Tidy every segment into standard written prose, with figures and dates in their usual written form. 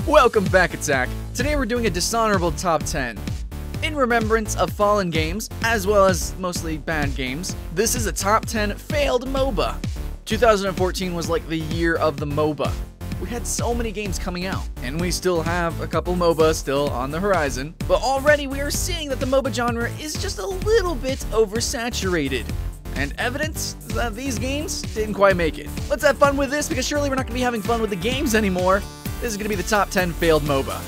Welcome back, Attack. Today we're doing a dishonorable top 10. In remembrance of fallen games, as well as mostly bad games, this is a top 10 failed MOBA. 2014 was like the year of the MOBA. We had so many games coming out, and we still have a couple MOBAs still on the horizon, but already we are seeing that the MOBA genre is just a little bit oversaturated. And evidence that these games didn't quite make it. Let's have fun with this, because surely we're not going to be having fun with the games anymore. This is going to be the top 10 failed MOBA.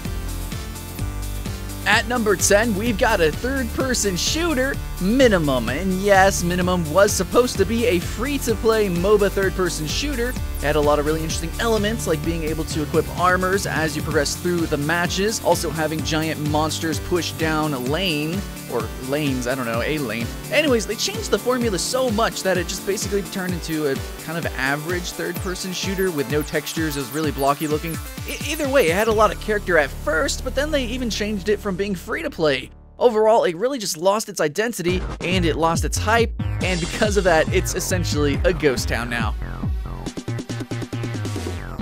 At number 10, we've got a third-person shooter, Minimum. And yes, Minimum was supposed to be a free-to-play MOBA third-person shooter. It had a lot of really interesting elements, like being able to equip armors as you progress through the matches, also having giant monsters push down a lane, or lanes, I don't know, a lane. Anyways, they changed the formula so much that it just basically turned into a kind of average third-person shooter with no textures. It was really blocky looking. Either way, it had a lot of character at first, but then they even changed it from being free-to-play. Overall, it really just lost its identity, and it lost its hype, and because of that, it's essentially a ghost town now.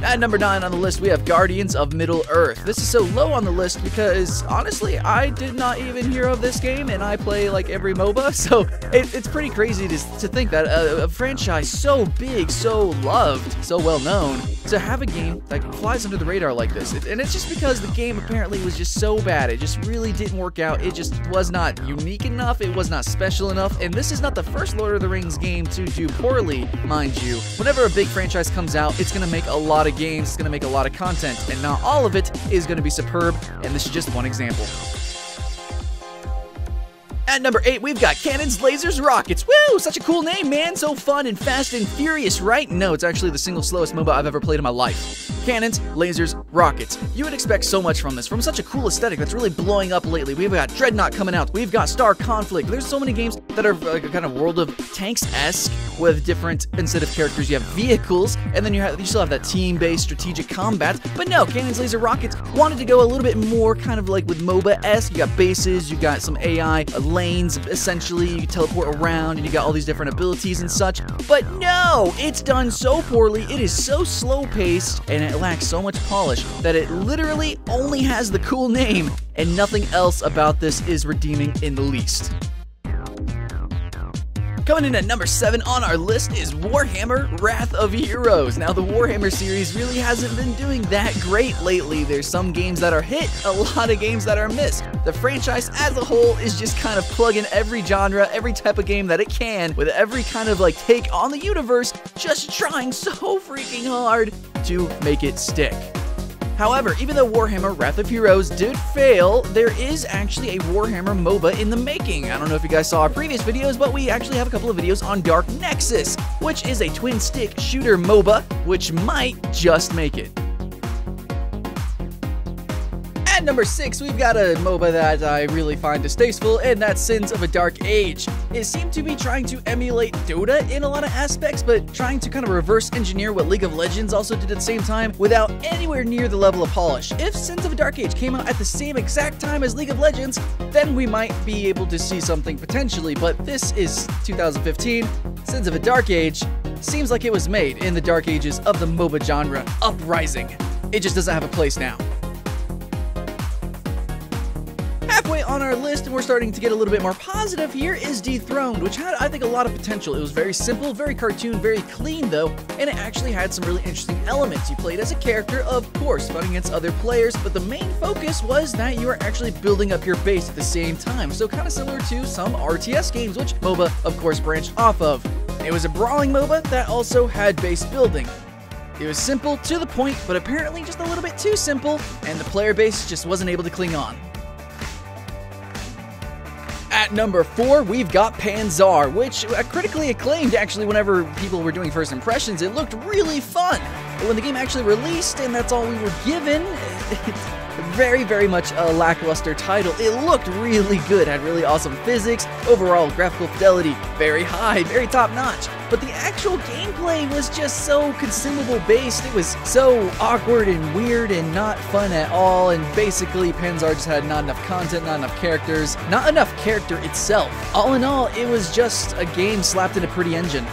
At number 9 on the list, we have Guardians of Middle-earth. This is so low on the list because, honestly, I did not even hear of this game, and I play, like, every MOBA, so it's pretty crazy to think that a franchise so big, so loved, so well-known, to have a game that flies under the radar like this. And it's just because the game apparently was just so bad. It just really didn't work out. It just was not unique enough. It was not special enough, and this is not the first Lord of the Rings game to do poorly, mind you. Whenever a big franchise comes out, it's going to make a lot of games, it's going to make a lot of content, and not all of it is going to be superb, and this is just one example. At number 8, we've got Cannons, Lasers, Rockets. Woo! Such a cool name, man! So fun and fast and furious, right? No, it's actually the single slowest MOBA I've ever played in my life. Cannons, Lasers, Rockets. You would expect so much from this, from such a cool aesthetic that's really blowing up lately. We've got Dreadnought coming out. We've got Star Conflict. There's so many games that are like a kind of World of Tanks-esque with different, instead of characters, you have vehicles, and then you still have that team-based strategic combat. But no, Cannons, Laser, Rockets wanted to go a little bit more kind of like with MOBA-esque. You got bases, you got some AI, lanes, essentially, you can teleport around, and you got all these different abilities and such. But no, it's done so poorly, it is so slow-paced, and it lacks so much polish that it literally only has the cool name, and nothing else about this is redeeming in the least. Coming in at number 7 on our list is Warhammer Wrath of Heroes. Now, the Warhammer series really hasn't been doing that great lately. There's some games that are hit, a lot of games that are missed. The franchise as a whole is just kind of plugging every genre, every type of game that it can, with every kind of like take on the universe, just trying so freaking hard to make it stick. However, even though Warhammer Wrath of Heroes did fail, there is actually a Warhammer MOBA in the making. I don't know if you guys saw our previous videos, but we actually have a couple of videos on Dark Nexus, which is a twin-stick shooter MOBA, which might just make it. At number 6, we've got a MOBA that I really find distasteful, and that's Sins of a Dark Age. It seemed to be trying to emulate Dota in a lot of aspects, but trying to kind of reverse engineer what League of Legends also did at the same time without anywhere near the level of polish. If Sins of a Dark Age came out at the same exact time as League of Legends, then we might be able to see something potentially, but this is 2015. Sins of a Dark Age seems like it was made in the dark ages of the MOBA genre, Uprising. It just doesn't have a place now. Halfway on our list, and we're starting to get a little bit more positive here, is Dethroned, which had, I think, a lot of potential. It was very simple, very cartoon, very clean, though, and it actually had some really interesting elements. You played as a character, of course, fighting against other players, but the main focus was that you were actually building up your base at the same time, so kind of similar to some RTS games, which MOBA, of course, branched off of. It was a brawling MOBA that also had base building. It was simple, to the point, but apparently just a little bit too simple, and the player base just wasn't able to cling on. At number 4, we've got Panzer, which critically acclaimed actually whenever people were doing first impressions. It looked really fun. But when the game actually released and that's all we were given, it's very, very much a lackluster title. It looked really good, had really awesome physics, overall graphical fidelity, very high, very top notch. But the actual gameplay was just so consumable based. It was so awkward and weird and not fun at all. And basically, Panzer just had not enough content, not enough characters, not enough character itself. All in all, it was just a game slapped in a pretty engine.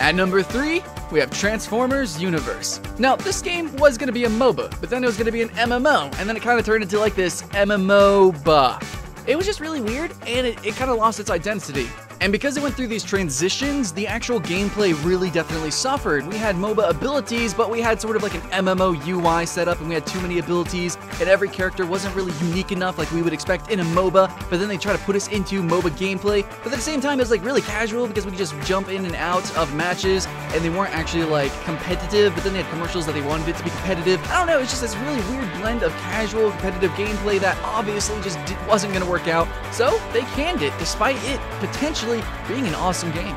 At number 3, we have Transformers Universe. Now, this game was going to be a MOBA, but then it was going to be an MMO, and then it kind of turned into like this MMOBA. It was just really weird, and it kind of lost its identity. And because it went through these transitions, the actual gameplay really definitely suffered. We had MOBA abilities, but we had sort of like an MMO UI setup, and we had too many abilities, and every character wasn't really unique enough like we would expect in a MOBA, but then they try to put us into MOBA gameplay. But at the same time, it was like really casual because we could just jump in and out of matches, and they weren't actually like competitive, but then they had commercials that they wanted it to be competitive. I don't know, it's just this really weird blend of casual, competitive gameplay that obviously just wasn't going to work out. So they canned it, despite it potentially being an awesome game.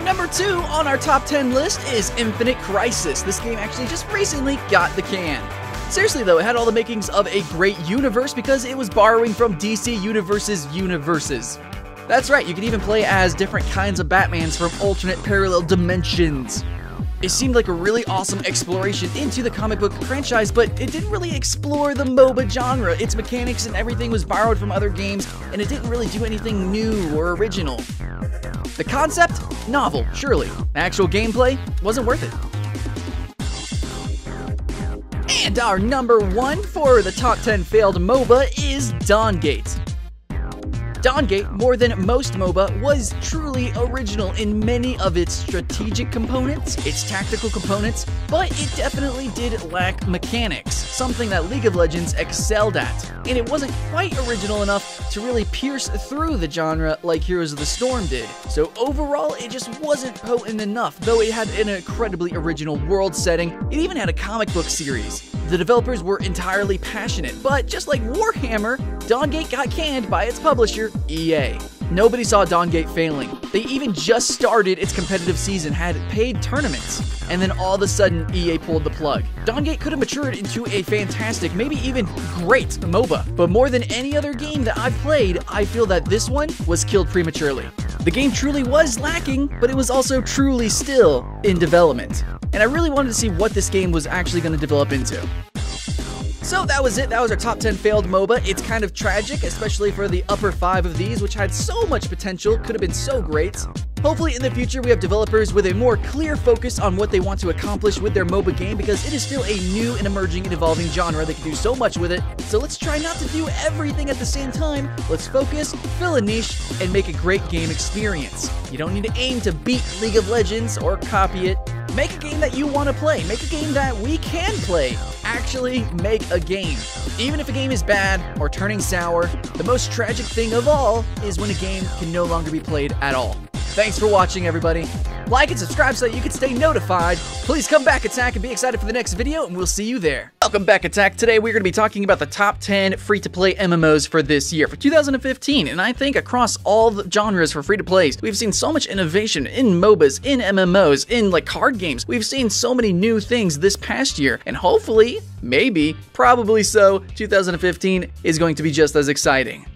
Number 2 on our top 10 list is Infinite Crisis. This game actually just recently got the can. Seriously though, it had all the makings of a great universe because it was borrowing from DC Universe's universes. That's right, you could even play as different kinds of Batmans from alternate parallel dimensions. It seemed like a really awesome exploration into the comic book franchise, but it didn't really explore the MOBA genre. Its mechanics and everything was borrowed from other games, and it didn't really do anything new or original. The concept? Novel, surely. The actual gameplay? Wasn't worth it. And our number 1 for the top 10 failed MOBA is Dawngate. Dawngate, more than most MOBA, was truly original in many of its strategic components, its tactical components, but it definitely did lack mechanics, something that League of Legends excelled at. And it wasn't quite original enough to really pierce through the genre like Heroes of the Storm did. So overall, it just wasn't potent enough, though it had an incredibly original world setting. It even had a comic book series. The developers were entirely passionate, but just like Warhammer, Dawngate got canned by its publisher, EA. Nobody saw Dawngate failing. They even just started its competitive season, had paid tournaments, and then all of a sudden EA pulled the plug. Dawngate could have matured into a fantastic, maybe even great MOBA, but more than any other game that I've played, I feel that this one was killed prematurely. The game truly was lacking, but it was also truly still in development. And I really wanted to see what this game was actually going to develop into. So that was it. That was our top 10 failed MOBA. It's kind of tragic, especially for the upper 5 of these, which had so much potential, could have been so great. Hopefully in the future we have developers with a more clear focus on what they want to accomplish with their MOBA game, because it is still a new and emerging and evolving genre. They can do so much with it. So let's try not to do everything at the same time. Let's focus, fill a niche, and make a great game experience. You don't need to aim to beat League of Legends or copy it. Make a game that you want to play. Make a game that we can play. Actually make a game. Even if a game is bad or turning sour, the most tragic thing of all is when a game can no longer be played at all. Thanks for watching, everybody. Like and subscribe so that you can stay notified. Please come back, Attack, and be excited for the next video, and we'll see you there. Welcome back, Attack. Today, we're going to be talking about the top 10 free-to-play MMOs for this year, for 2015. And I think across all the genres for free-to-plays, we've seen so much innovation in MOBAs, in MMOs, in like card games. We've seen so many new things this past year, and hopefully, maybe, probably so, 2015 is going to be just as exciting.